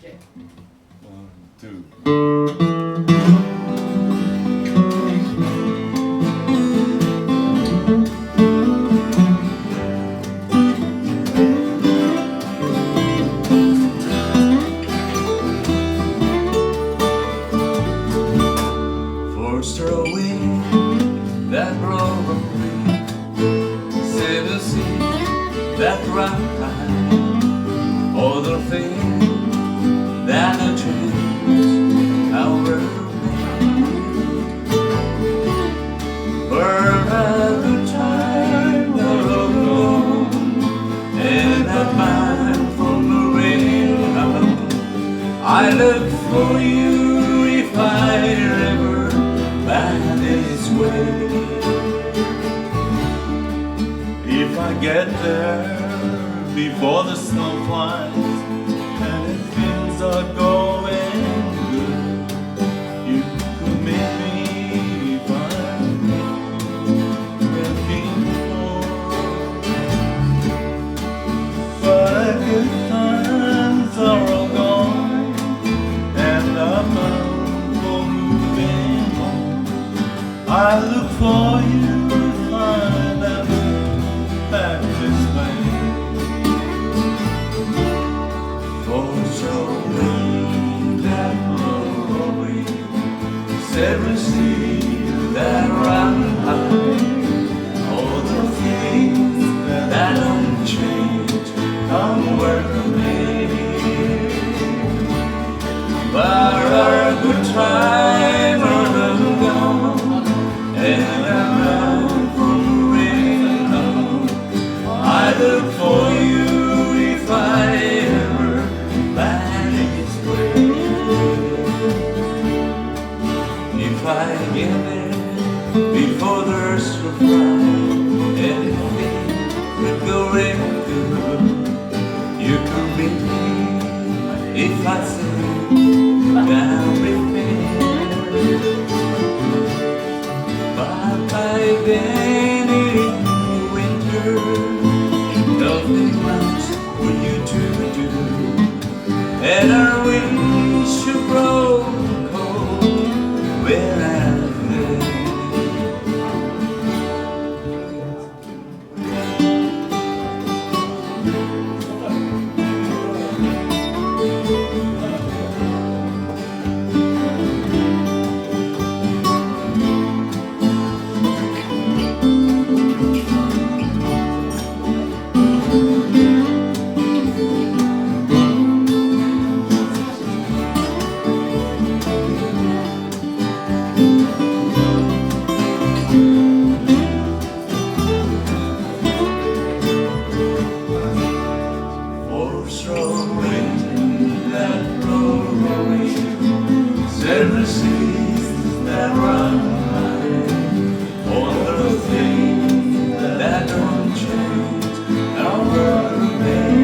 Okay. 1, 2. Forced her away, that robbery, save the sea, that ride, all the things that I changed, however for a good time, all alone, and that man from the rain, I look for you if I ever find this way. If I get there before the snow flies and if things are going good, you could make me fine before. But good times are all gone and I'm bound for moving on. I look for you to find that way back this way. Every sea that run high, all the things that don't change come where may. But a good time are gone, and I'm out from rain alone. I look for you if I ever find this way. If I get there before there's a fire, anything could go real good. You could meet me if I say that repair. But by then in the winter, nothing much for you to do, and our wings should grow cold where I live. Every seas that run high, all the things that don't change, our world may.